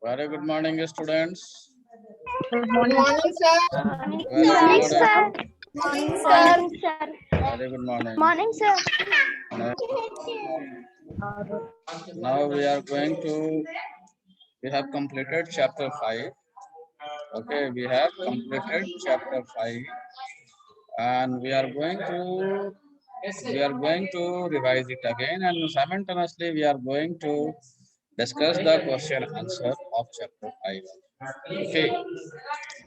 Very good morning, students. Good morning, sir. Very good Morning, morning. sir. Morning, sir. Morning, sir. Very good morning. Morning, sir. Now we are going to, we have completed chapter 5. Okay, we have completed chapter 5 and we are going to revise it again, and simultaneously we are going to discuss the question answer of chapter 5. Okay,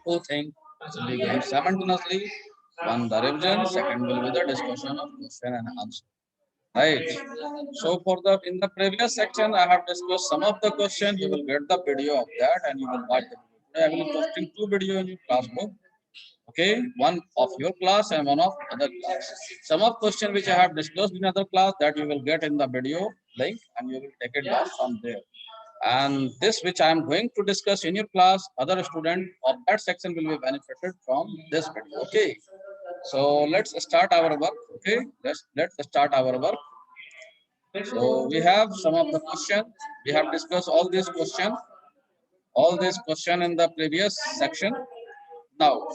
two things will be going simultaneously. One the revision, second will be the discussion of question and answer. Right. So for the in the previous section, I have discussed some of the questions. You will get the video of that, and you will watch the video. Today I will be posting two video in your class book. Okay, one of your class and one of other class. Some of question which I have discussed in other class that you will get in the video link, and you will take it down from there. And this which I am going to discuss in your class, other student of that section will be benefited from this video. Okay. So let's start our work. Okay, let's start our work. So we have some of the questions. We have discussed all these question in the previous section. Now,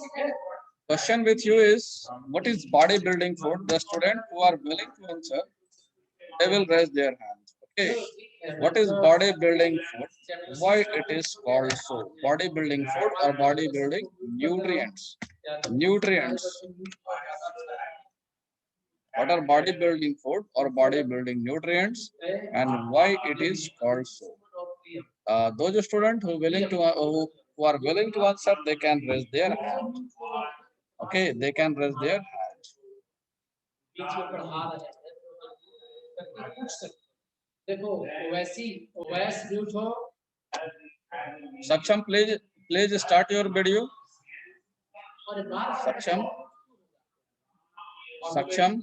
question with you is, what is bodybuilding food? The student who are willing to answer, they will raise their hands. Okay. What is bodybuilding food? Why it is called so? Bodybuilding food or bodybuilding nutrients? Nutrients. What are bodybuilding food or bodybuilding nutrients, and why it is called so? Those students who are willing to answer, they can raise their hand. Okay, they can raise their hand. Saksham, please start your video. Saksham. Saksham.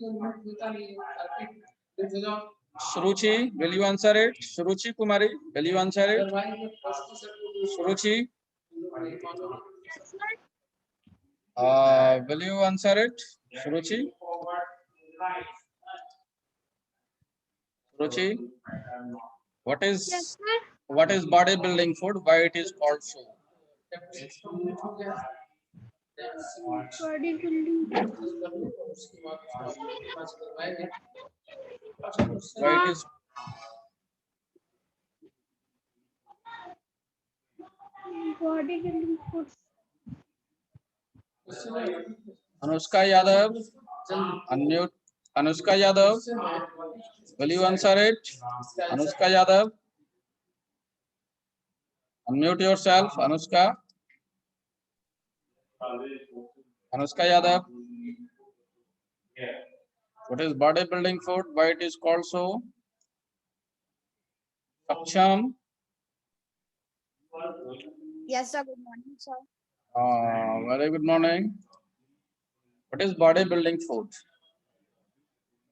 Shruchi, will you answer it? Shruchi Kumari, will you answer it? Shruchi, will you answer it? Shruchi? Shruchi, what is bodybuilding food? Why it is called so? Why it is? Bodybuilding food. Anushka Yadav, unmute. Anushka Yadav, will you answer it? Anushka Yadav, unmute yourself. Anushka. Anushka Yadav, what is bodybuilding food? Why it is called so? Saksham, Yes, sir. Good morning, sir. very good morning. What is bodybuilding food?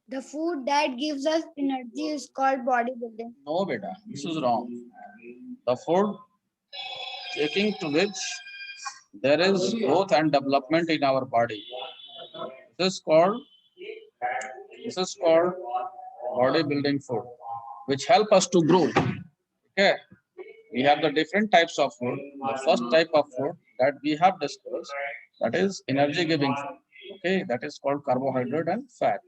The food that gives us energy is called bodybuilding. No, beta, this is wrong. The food taking to which there is growth and development in our body. This is called bodybuilding food, which help us to grow. Okay, we have the different types of food. The first type of food that we have discussed, that is energy giving food. Okay, that is called carbohydrate and fat.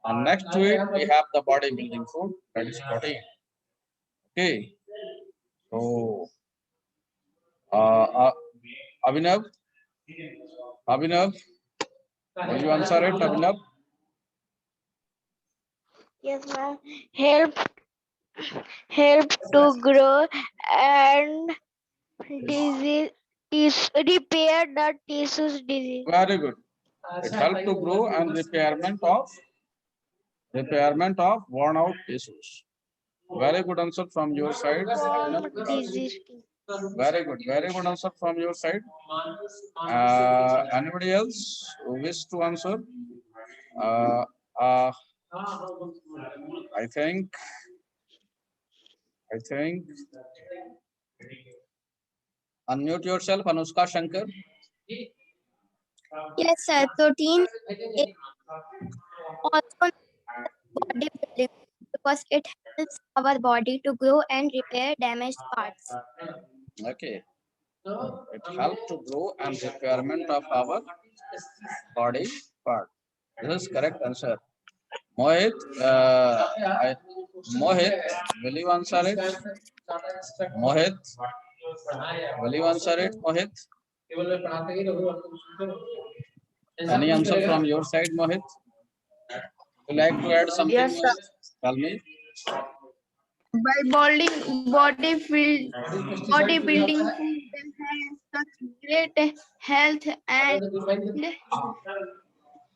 And next to it, we have the bodybuilding food, that is protein. Okay, so Abhinav, will you answer it, Abhinav? Yes, ma'am. Help to grow and repair the tissues disease. Very good. It helps to grow and repairment of worn out tissues. Very good answer from your side. Disease. Very good answer from your side. Anybody else who wish to answer? Uh, uh, I think unmute yourself, Anushka Shankar. Yes, sir. Protein is also bodybuilding. because it helps our body to grow and repair damaged parts. Okay. It helps to grow and repairment of our body part. This is correct answer. Mohit, Mohit, will you answer it? Mohit, will you answer it, Mohit? Any answer from your side, Mohit? Would you like to add something, Yes, sir. Mohit? Tell me. By building bodybuilding food has such great health and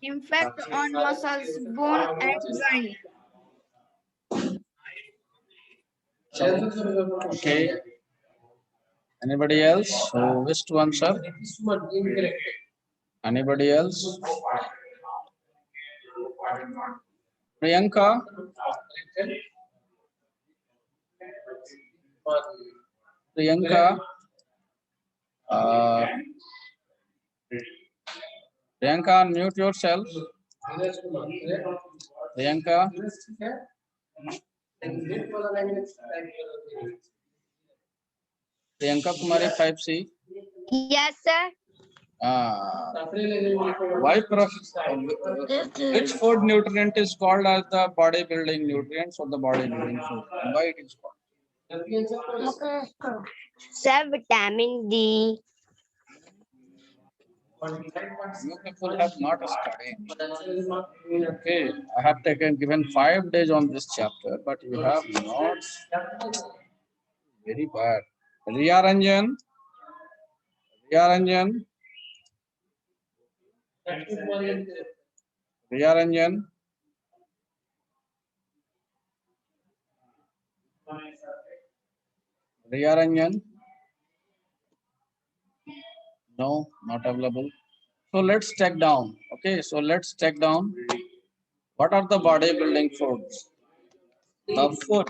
impact on muscles, bone, and joint. Okay. Anybody else who wish to answer? Anybody else? Priyanka? Priyanka? Uh, Priyanka, unmute yourself. Priyanka? Priyanka Kumari 5C. Yes, sir. Why which food nutrient is called as the bodybuilding nutrients or the bodybuilding food? And why it is called? Sir, vitamin D. You people have not studied. Okay, I have given 5 days on this chapter, but you have not. Very bad. Riya Ranjan. Riya Ranjan. Riya Ranjan. Riya Ranjan. No, not available. So let's check down. Okay, so let's check down. What are the bodybuilding foods? The food.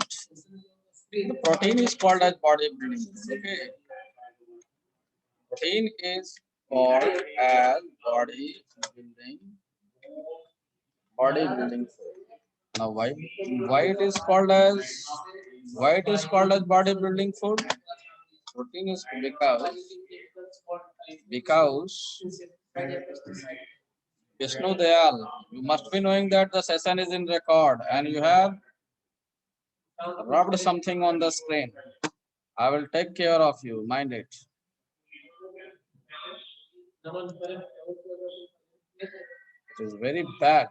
The protein is called as bodybuilding. Okay. Protein is called as bodybuilding food. Now why it is called as bodybuilding food? Protein is because Vishnu Dayal, you must be knowing that the session is in record and you have rubbed something on the screen. I will take care of you, mind it. It is very bad.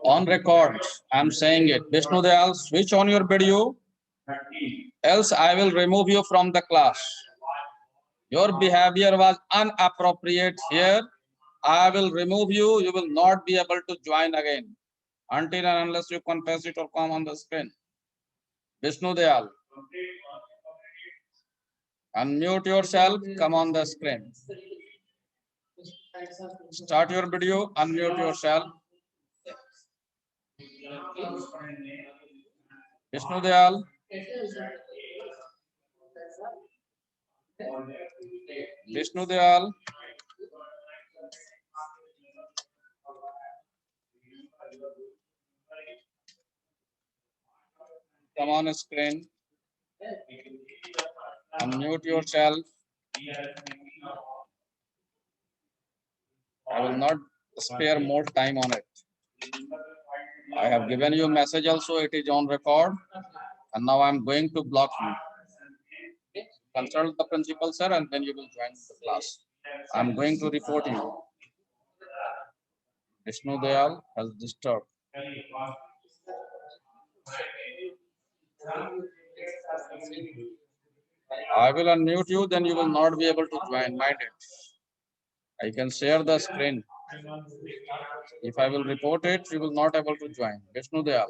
On record, I'm saying it. Vishnu Dayal, switch on your video, else I will remove you from the class. Your behavior was inappropriate here. I will remove you. You will not be able to join again until and unless you confess it or come on the screen. Vishnu Dayal, unmute yourself, come on the screen. Start your video, unmute yourself. Vishnu Dayal. Vishnu Dayal. Come on screen. Unmute yourself. I will not spare more time on it. I have given you a message also, it is on record. And now I'm going to block you. Consult the principal, sir, and then you will join the class. I'm going to report you. Vishnu Dayal has disturbed. I will unmute you, then you will not be able to join. Mind it. I can share the screen. If I will report it, you will not able to join. Vishnu Dayal.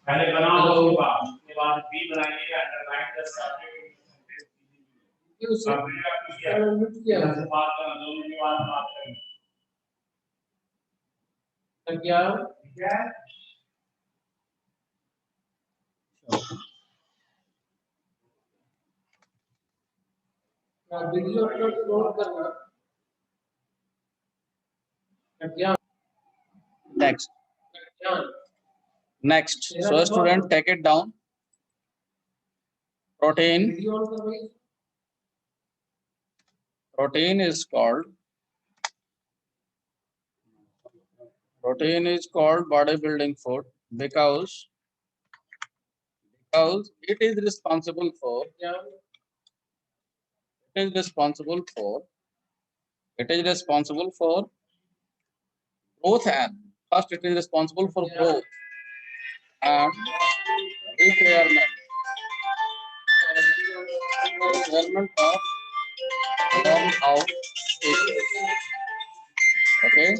पहले बनाओ उसके बाद B बनाइए underline the subject बात करें क्या video upload करना क्या Next. Next. So student, take it down. Protein. Protein is called bodybuilding food because it is responsible for growth and first it is responsible for growth and repairment of worn out tissues. Okay.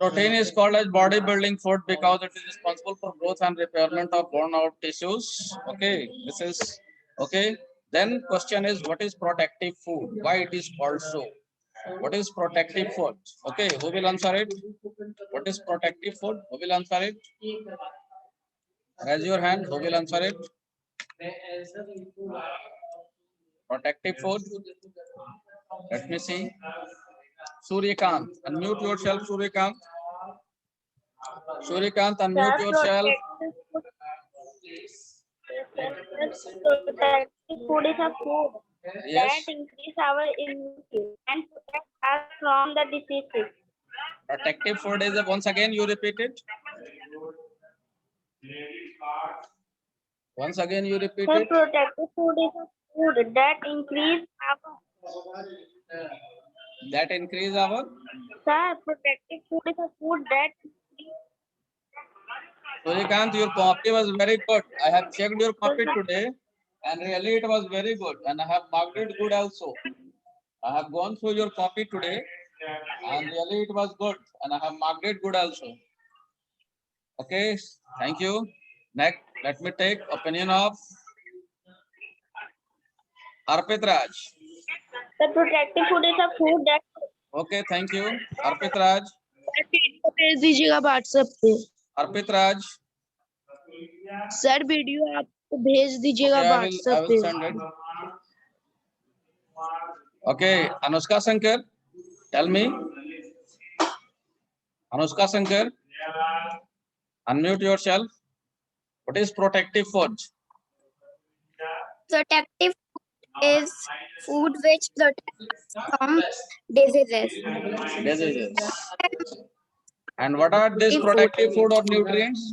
Protein is called as bodybuilding food because it is responsible for growth and repairment of worn out tissues. Okay, this is okay. Then question is, what is protective food? Why it is called so? What is protective food? Okay, who will answer it? What is protective food? Who will answer it? Raise your hand. Who will answer it? Protective food. Let me see. Suryakant, unmute yourself, Suryakant. Suryakant, unmute yourself. Protective food is a food Yes. that increase our immunity and protect us from the diseases. Protective food is once again you repeat it. Once again you repeat So it. protective food is a food that increase our That increase our. Sir, protective food is a food that Suryakant, your copy was very good. I have checked your copy today and really it was very good and I have marked it good also. I have gone through your copy today and really it was good and I have marked it good also. Okay, thank you. Next, let me take opinion of Arpit Raj. the protective food is a food that Okay, thank you. Arpit Raj. भेज दीजिएगा WhatsApp पे Arpit Raj. Sir video आपको भेज दीजिएगा Okay, I WhatsApp will पे send it. Okay, Anushka Shankar, tell me. Anushka Shankar, unmute yourself. What is protective food? protective is food which protects from diseases. Diseases. And what are these protective food or nutrients?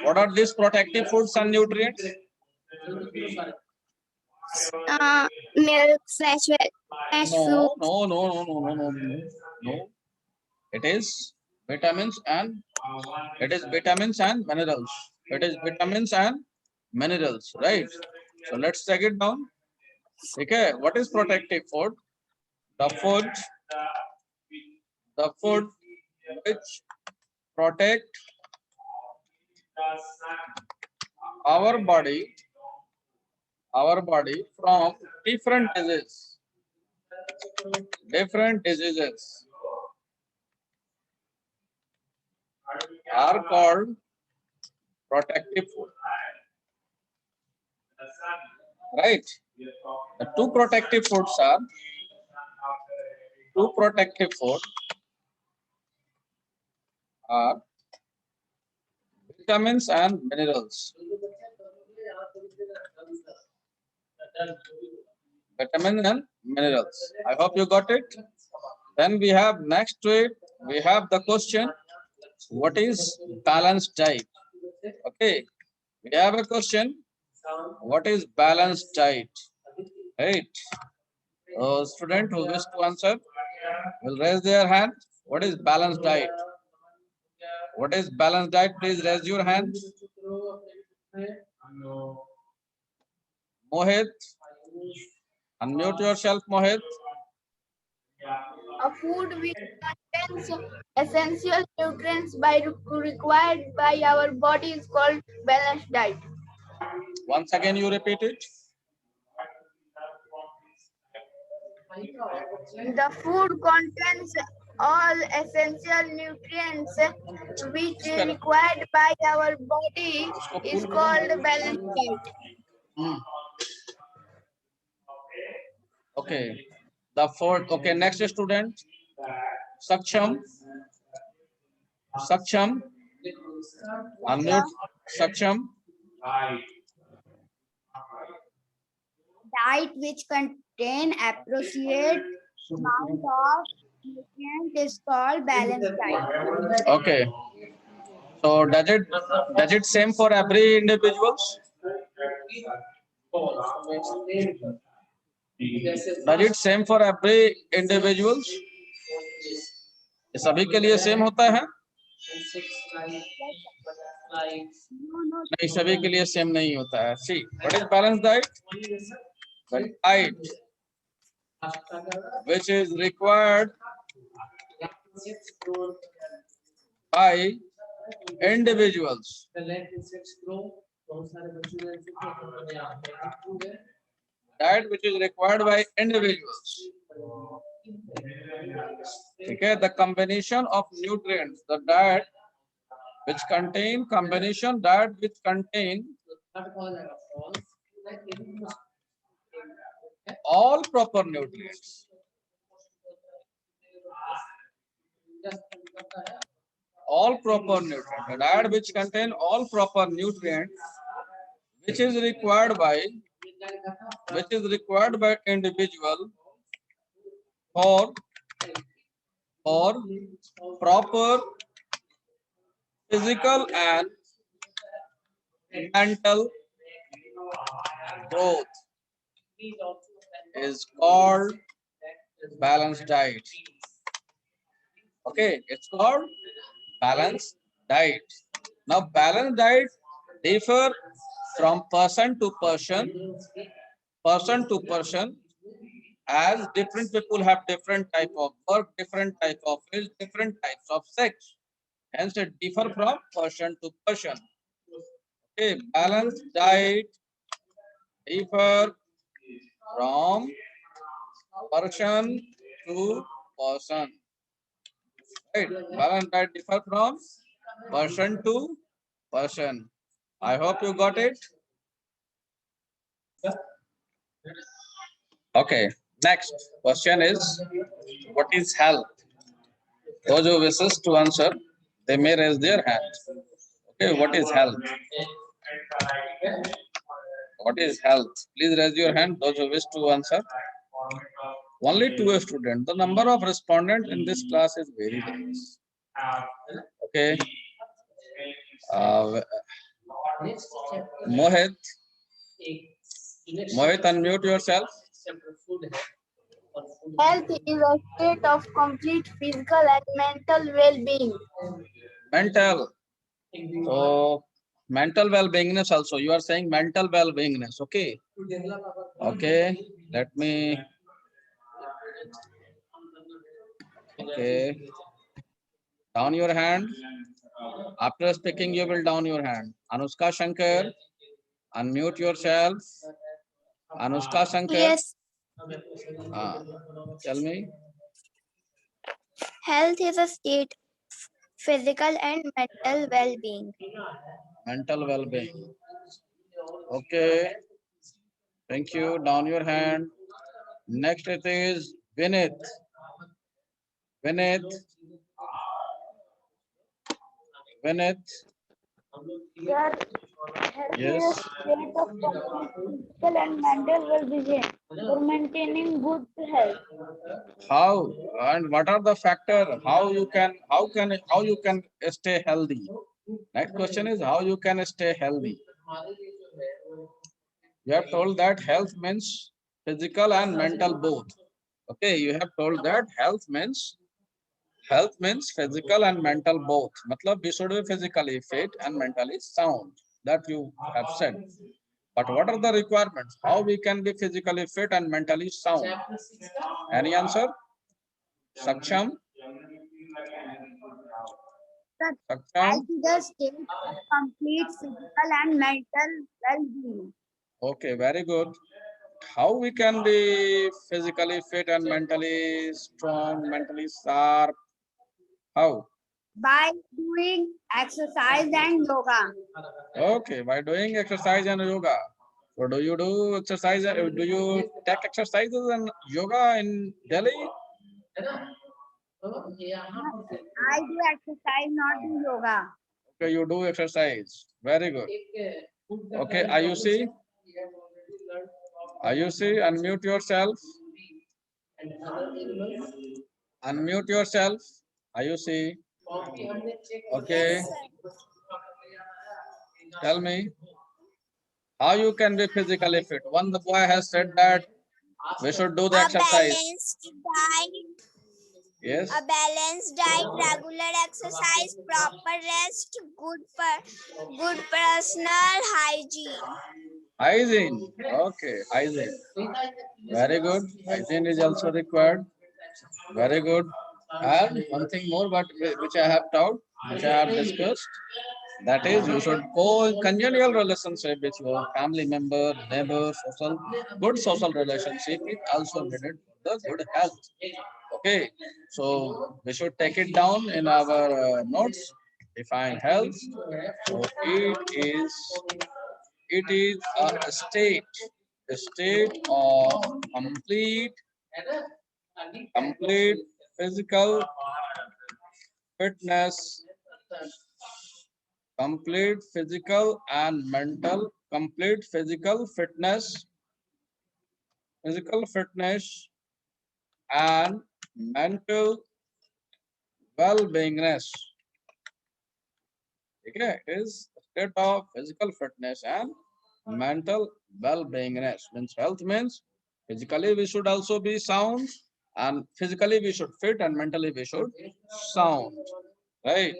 What are these protective foods and nutrients? Milk, fresh fruit. No. It is vitamins and minerals. It is vitamins and minerals, right? So let's take it down. Okay, what is protective food? The food which protect our body from different diseases are called protective food, right? The two protective foods are vitamins and minerals. Vitamin and minerals. I hope you got it. Then we have next to it, we have the question, what is balanced diet? Okay, we have a question, what is balanced diet? Right. Student who wish to answer will raise their hand. What is balanced diet? What is balanced diet? Please raise your hand. Mohit, unmute yourself, Mohit. A food which contains essential nutrients required by our body is called balanced diet. Once again, you repeat it. The food contains all essential nutrients which are required by our body is called balanced diet. Hmm. Okay. The fourth. Okay. Next student. Saksham. Saksham. Unmute. Saksham. Diet which contain appropriate amount of nutrient is called balanced diet. Okay. So does it same for every individuals? Does it same for every individuals? ये सभी के लिए same होता है? नहीं, सभी के लिए सेम नहीं होता है. See, what is balanced diet? The diet which is required by individuals. Diet which is required by individuals. Okay, the combination of nutrients, the diet which contain combination diet which contain all proper nutrients. All proper nutrients. The diet which contain all proper nutrients which is required by individual for proper physical and mental growth is called balanced diet. Okay, it's called balanced diet. Now, balanced diet differ from person to person, as different people have different type of work, different type of age, different types of sex. Hence, it differ from person to person. Okay, balanced diet differ from person to person. Right, balanced diet differ from person to person. I hope you got it. Okay, next question is, what is health? Those who wishes to answer, they may raise their hand. Okay, what is health? What is health? Please raise your hand, those who wish to answer. Only 2 students. The number of respondents in this class is very less. Okay. Mohit, unmute yourself. Health is a state of complete physical and mental well-being. Mental. So, mental well-beingness also. You are saying mental well-beingness. Okay. Okay. Let me. Okay. Down your hand. After speaking, you will down your hand. Anushka Shankar, unmute yourself. Anushka Shankar. Yes. Tell me. Health is a state, physical and mental well-being. Mental well-being. Okay. Thank you. Down your hand. Next it is Vinith. Vinith. Sir, health Yes. is a state of complete physical and mental well-being for maintaining good health. How and what are the factors? How you can stay healthy? Next question is how you can stay healthy. You have told that health means physical and mental both. Okay, you have told that health means physical and mental both. Matlab we should be physically fit and mentally sound. That you have said. But what are the requirements? How we can be physically fit and mentally sound? Any answer? Saksham? Sir, Saksham? health is a state of complete physical and mental well-being. Okay, very good. How we can be physically fit and mentally strong, mentally sharp? How? By doing exercise and yoga. Okay, by doing exercise and yoga. So do you do exercise? Do you take exercises and yoga in Delhi? I do exercise, not do yoga. Okay, you do exercise. Very good. Okay, Ayushi? Ayushi, unmute yourself. Unmute yourself. Ayushi. Okay, tell me how you can be physically fit. One the boy has said that we should do the A exercise. balanced diet, Yes. a balanced diet, regular exercise, proper rest, good personal hygiene. Hygiene. Okay, hygiene. Very good. Hygiene is also required. Very good. And one thing more, but which I have taught, which I have discussed, that is you should go in congenial relationship with your family member, neighbor, good social relationship is also needed for the good health. Okay, so we should take it down in our notes. Define health. So it is a state of complete physical fitness, complete physical and mental, complete physical fitness and mental well-beingness. Okay, it is a state of physical fitness and mental well-beingness. Means health means physically we should also be sound, and physically we should fit, and mentally we should sound. Right?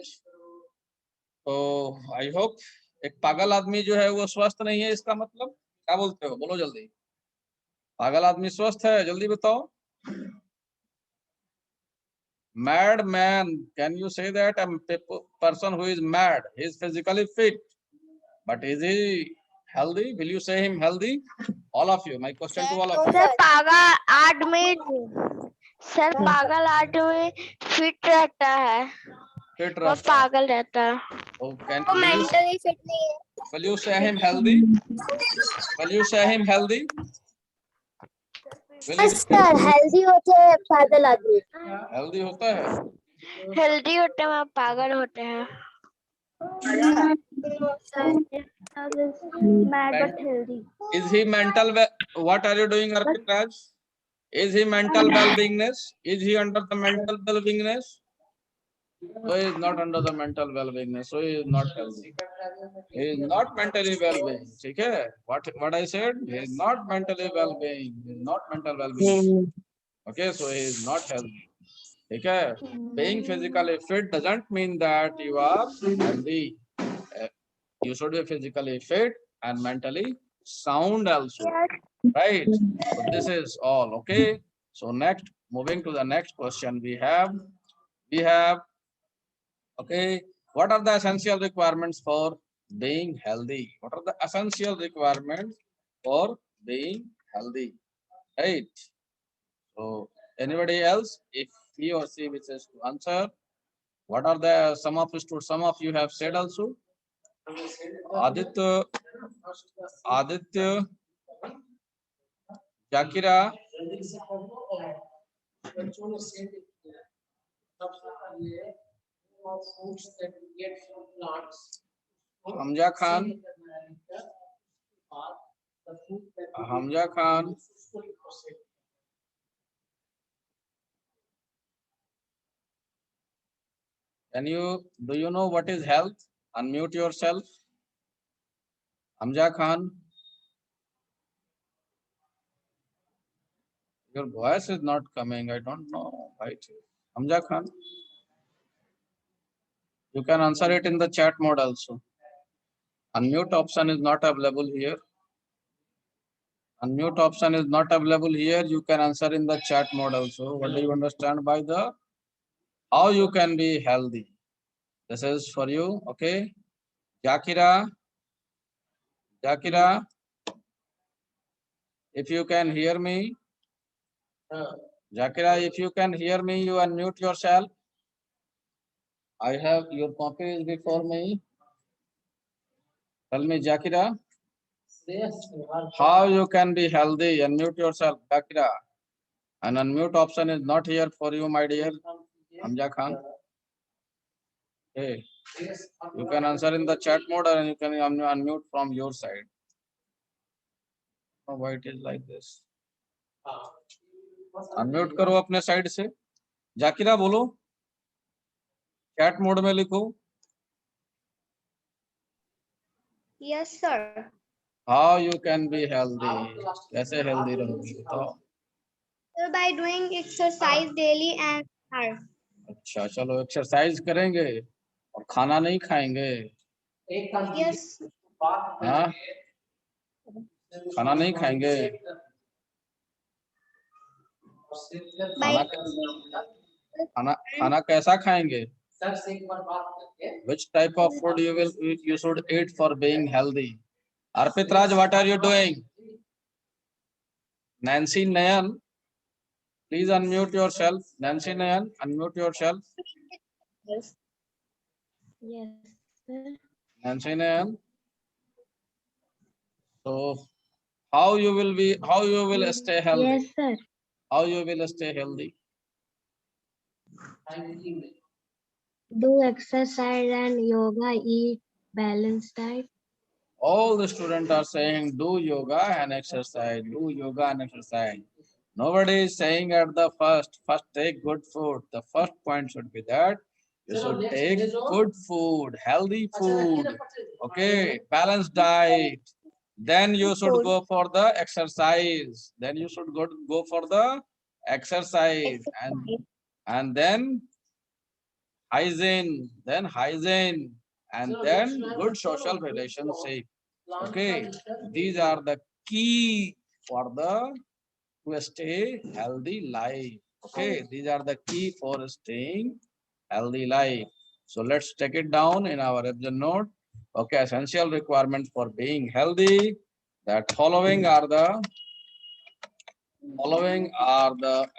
तो I hope एक पागल आदमी जो है वो स्वस्थ नहीं है, इसका मतलब क्या बोलते हो? बोलो जल्दी। पागल आदमी स्वस्थ है? जल्दी बताओ। Mad man, can you say that a person who is mad, he is physically fit, but is he healthy? Will you say him healthy? All of you, my question to all of you. Sir, पागल आदमी sir पागल आदमी fit रहता है, Fit वो रहता है। पागल रहता है। Oh, can वो mentally fit नहीं है. will you say him healthy? Will you say him healthy? Will you sir healthy होते हैं पागल आदमी. healthy होता है? हेल्दी होते हैं, पागल होते हैं। Mad but healthy. Is he mental? What are you doing, Arpit Raj? Is he mental well-beingness? Is he under the mental well-beingness? So he is not under the mental well-beingness. So he is not healthy. He is not mentally well-being. Okay? What I said? He is not mentally well-being. He is not mental well-being. Okay, so he is not healthy. Okay? Being physically fit doesn't mean that you are healthy. You should be physically fit and mentally sound also. Right? So this is all. Okay? So next, moving to the next question, we have, okay, what are the essential requirements for being healthy? What are the essential requirements for being healthy? Right? So anybody else, if he or she wishes to answer, what are the some of you have said also? Aditya, Jakira, Hamza Khan, do you know what is health? Unmute yourself. Hamza Khan. Your voice is not coming. I don't know. Right. Hamza Khan. You can answer it in the chat mode also. Unmute option is not available here. Unmute option is not available here. You can answer in the chat mode also. What do you understand by the how you can be healthy? This is for you. Okay. Jakira. Jakira. If you can hear me. Jakira, if you can hear me, you unmute yourself. I have your copy is before me. Tell me, Jakira. How you can be healthy? Unmute yourself, Jakira. An unmute option is not here for you, my dear Hamza Khan. Okay. You can answer in the chat mode or you can unmute from your side. Oh, why it is like this? Unmute करो अपने side से. जाकिरा बोलो. Chat mode में लिखो. Yes, sir. How you can be healthy? कैसे healthy रहोगे बताओ. Sir, by doing exercise daily and hard. अच्छा चलो एक्सरसाइज करेंगे और खाना नहीं खाएंगे. Yes. हाँ खाना नहीं खाएंगे. खाना खाना खाना कैसा खाएंगे? Which type of food you should eat for being healthy? Arpit Raj, what are you doing? Nancy Nayan, please unmute yourself. Nancy Nayan, unmute yourself. Yes. Yes, sir. Nancy Nayan. So, how you will stay healthy? Yes, sir. How you will stay healthy? Do exercise and yoga, eat balanced diet. All the students are saying do yoga and exercise, do yoga and exercise. Nobody is saying at the first take good food. The first point should be that you should take good food, healthy food, okay, balanced diet. Then you should go for the exercise. Then you should go for the exercise and then hygiene, and then good social relationship. Okay, these are the key for the to stay healthy life. Okay, these are the key for staying healthy life. So let's take it down in our revision note. Okay, essential requirements for being healthy. That following are the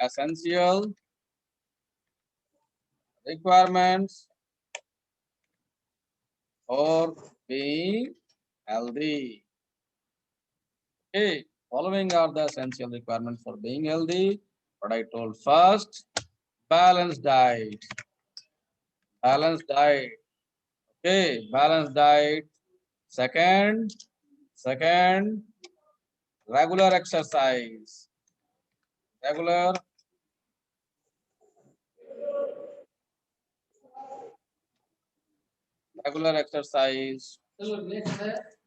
essential requirements for being healthy. Okay, following are the essential requirements for being healthy. What I told first, balanced diet. Balanced diet. Okay, balanced diet. Second, regular exercise. Regular exercise.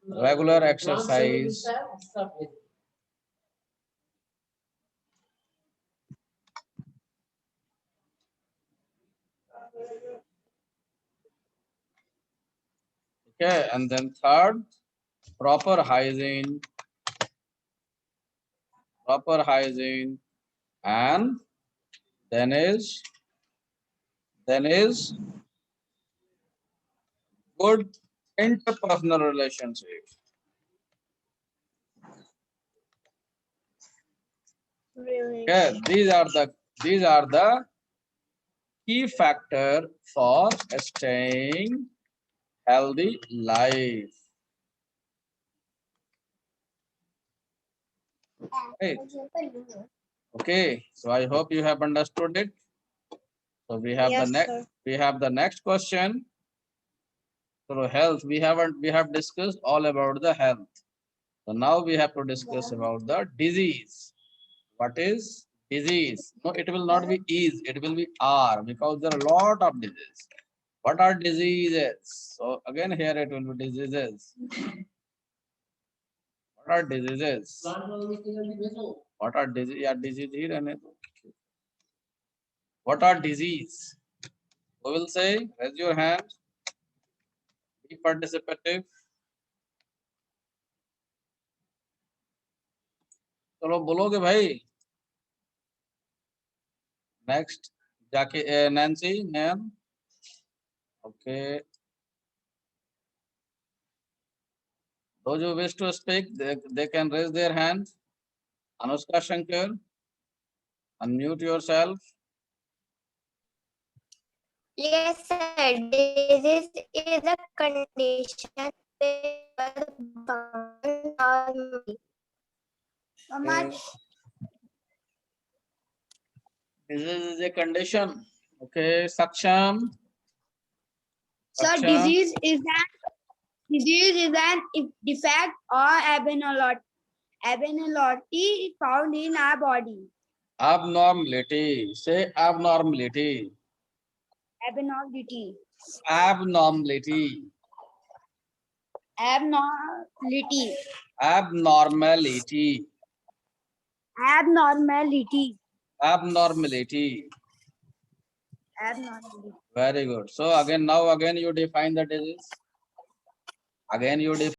Regular exercise. Okay, and then third, proper hygiene, and then is good interpersonal relationship. Really? Okay, these are the key factor for staying healthy life. Right. Okay, so I hope you have understood it. So we have the next question. So health, we have discussed all about the health. So now we have to discuss about the disease. What is disease? No, it will not be is, it will be are, because there are a lot of diseases. What are diseases? So again here it will be diseases. What are diseases? What are disease? Yeah, disease here. What are disease? Who will say? Raise your hand. Be participative. चलो बोलोगे भाई। Next जाके Nancy ma'am. Okay, those who wish to speak, they can raise their hand. Anushka Shankar, unmute yourself. Yes, sir. Disease is a condition where normally. Disease is a condition. Okay, Saksham. Sir, Saksham. disease is an defect or abnormality found in our body. Abnormality. Say abnormality. Abnormality. Abnormality. Abnormality. Abnormality. Abnormality. Abnormality. Abnormality. Very good. So again, now again you define the disease. Again you define.